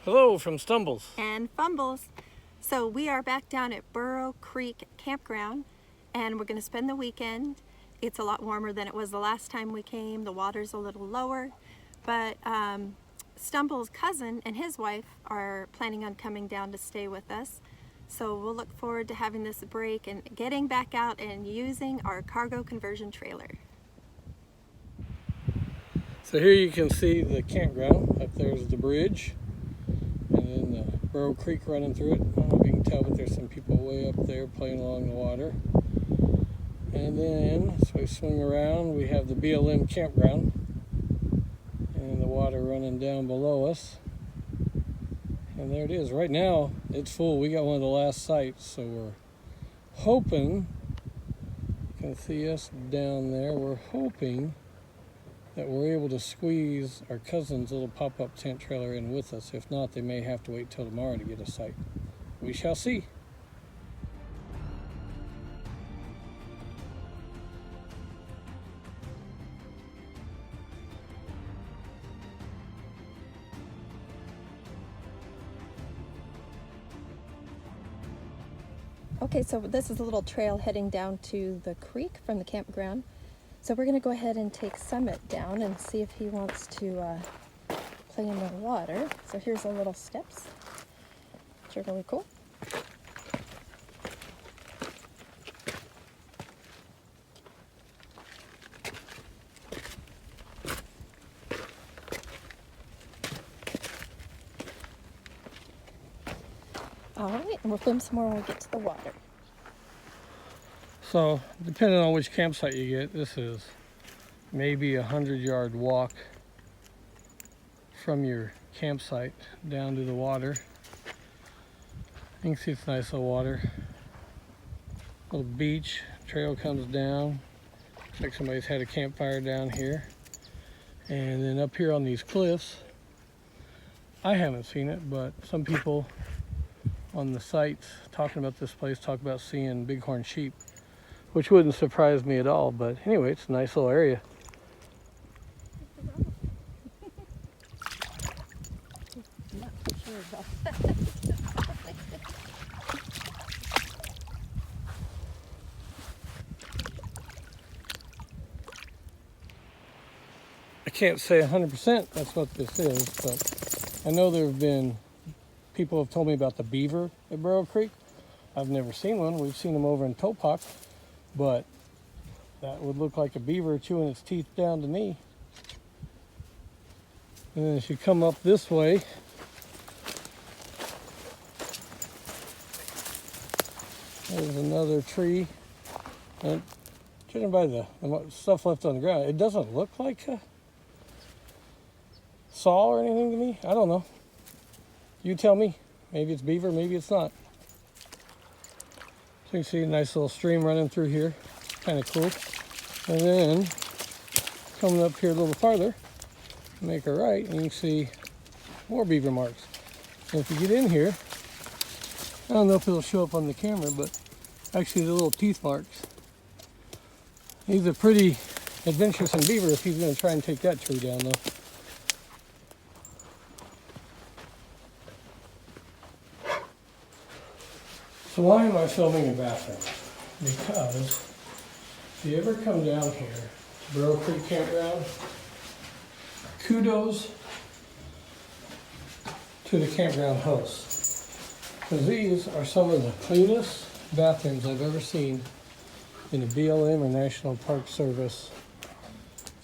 Hello from Stumbles. And Fumbles. So we are back down at Burrow Creek Campground and we're going to spend the weekend. It's a lot warmer than it was the last time we came. The water's a little lower, but Stumbles' cousin and his wife are planning on coming down to stay with us. So we'll look forward to having this break and getting back out and using our cargo conversion trailer. So here you can see the campground. Up there's the bridge. And then the Burrow Creek running through it. I don't know if you can tell, but there's some people way up there playing along the water. And then, as we swing around, we have the BLM campground. And the water running down below us. And there it is. Right now, it's full. We got one of the last sites, so we're hoping, you can see us down there, we're hoping that we're able to squeeze our cousin's little pop-up tent trailer in with us. If not, they may have to wait till tomorrow to get a site. We shall see. Okay, so this is a little trail heading down to the creek from the campground. So we're going to go ahead and take Summit down and see if he wants to play in the water. So here's our little steps, which are really cool. All right, and we'll film some more when we get to the water. So, depending on which campsite you get, this is maybe a 100-yard walk from your campsite down to the water. You can see it's nice little water. Little beach, trail comes down. Looks like somebody's had a campfire down here. And then up here on these cliffs, I haven't seen it, but some people on the sites talking about this place talk about seeing bighorn sheep, which wouldn't surprise me at all. But anyway, it's a nice little area. Not sure about that. I can't say 100% that's what this is, but I know there have been people have told me about the beaver at Burrow Creek. I've never seen one. We've seen them over in Topak, but that would look like a beaver chewing its teeth down to me. And then as you come up this way, there's another tree. And judging by the stuff left on the ground, it doesn't look like a saw or anything to me. I don't know. You tell me. Maybe it's beaver, maybe it's not. So you can see a nice little stream running through here. Kind of cool. And then coming up here a little farther, make a right, and you can see more beaver marks. And if you get in here, I don't know if it'll show up on the camera, but actually the little teeth marks. He's a pretty adventuresome beaver if he's going to try and take that tree down, though. So why am I filming a bathroom? Because if you ever come down here to Burrow Creek Campground, kudos to the campground hosts. Because these are some of the cleanest bathrooms I've ever seen in a BLM or National Park Service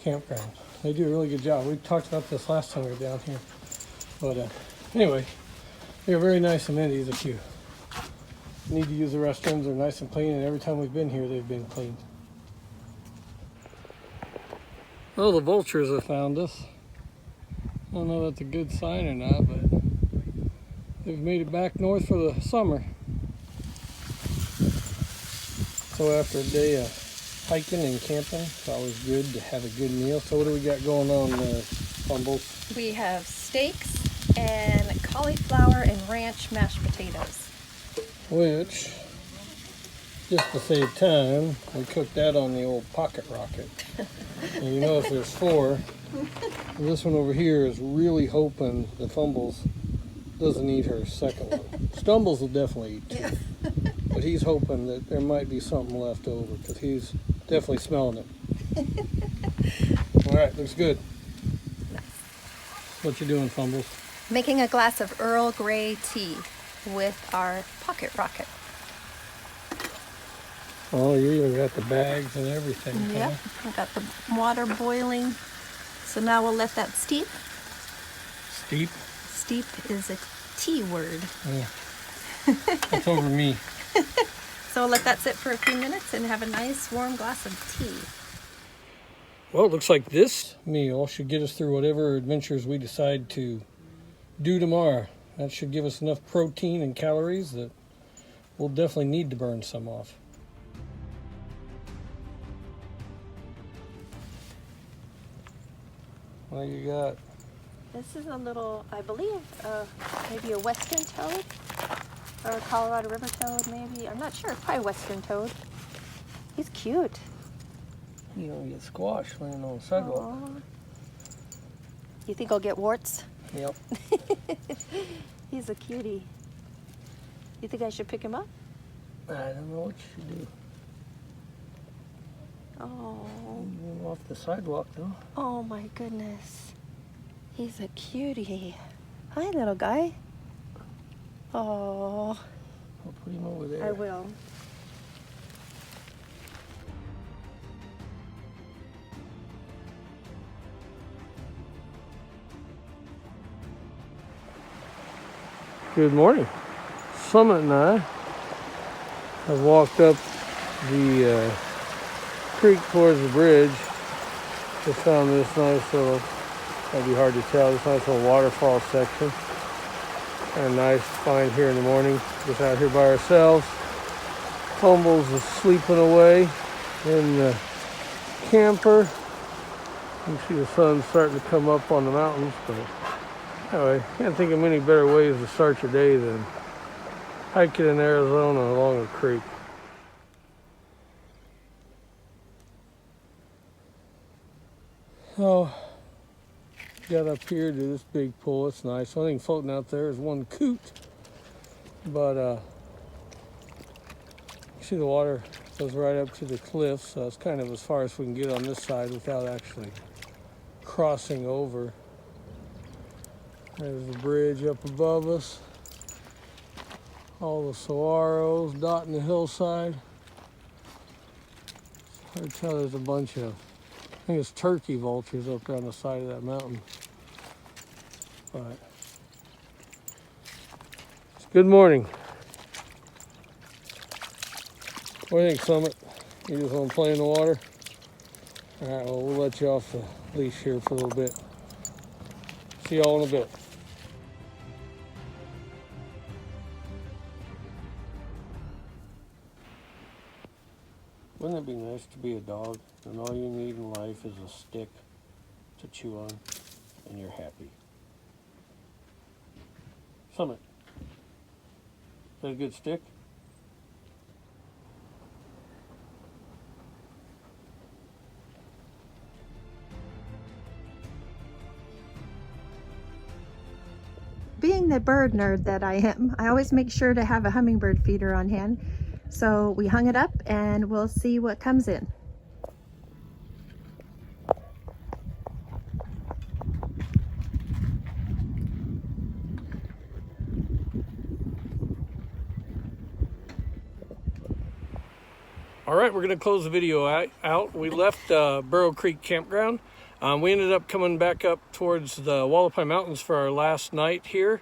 campground. They do a really good job. We talked about this last time we were down here. But anyway, they're very nice amenities if you need to use the restrooms. They're nice and clean, and every time we've been here, they've been clean. Well, the vultures have found us. I don't know if that's a good sign or not, but they've made it back north for the summer. So after a day of hiking and camping, it's always good to have a good meal. So what do we got going on, Fumbles? We have steaks and cauliflower and ranch mashed potatoes. Which, just to save time, we cooked that on the old pocket rocket. And you know, if there's four, this one over here is really hoping the Fumbles doesn't eat her second one. Stumbles will definitely eat two. Yeah. But he's hoping that there might be something left over because he's definitely smelling it. All right, looks good. Nice. What you doing, Fumbles? Making a glass of Earl Grey tea with our pocket rocket. Oh, you even got the bags and everything. Yep, Huh? I got the water boiling. So now we'll let that steep. Steep? Steep is a T word. Yeah. That's over me. So we'll let that sit for a few minutes and have a nice warm glass of tea. Well, it looks like this meal should get us through whatever adventures we decide to do tomorrow. That should give us enough protein and calories that we'll definitely need to burn some off. What you got? This is a little, I believe, maybe a western toad or a Colorado River toad, maybe. I'm not sure. Probably western toad. He's cute. You don't get squashed laying on the sidewalk. Aww. You think I'll get warts? Yep. He's a cutie. You think I should pick him up? I don't know what you should do. Oh. Move off the sidewalk, though. Oh my goodness. He's a cutie. Hi, little guy. Oh. I'll put him over there. I will. Good morning. Summit and I have walked up the creek towards the bridge. Just found this nice little, might be hard to tell, this nice little waterfall section. Kind of nice to find here in the morning. Just out here by ourselves. Fumbles is sleeping away in the camper. You see the sun starting to come up on the mountains, but anyway, can't think of many better ways to start your day than hiking in Arizona along a creek. So, got up here to this big pool. It's nice. The only thing floating out there is one coot, but you see the water goes right up to the cliff, so it's kind of as far as we can get on this side without actually crossing over. There's the bridge up above us. All the saguaros dotting the hillside. It's hard to tell, there's a bunch of, I think it's turkey vultures up there on the side of that mountain. But it's good morning. What do you think, Summit? You just want to play in the water? All right, well, we'll let you off the leash here for a little bit. See y'all in a bit. Wouldn't it be nice to be a dog and all you need in life is a stick to chew on and you're happy? Summit, is that a good stick? Being the bird nerd that I am, I always make sure to have a hummingbird feeder on hand. So we hung it up and we'll see what comes in. All right, we're going to close the video out. We left Burrow Creek Campground. We ended up coming back up towards the Wallapai Mountains for our last night here.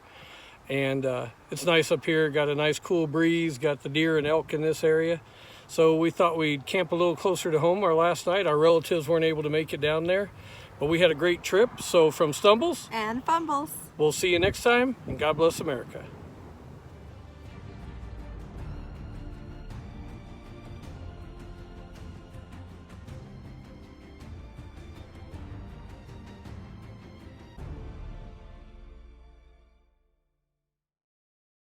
And it's nice up here, got a nice cool breeze, got the deer and elk in this area. So we thought we'd camp a little closer to home our last night. Our relatives weren't able to make it down there, but we had a great trip. So from Stumbles And Fumbles. we'll see you next time, and God bless America.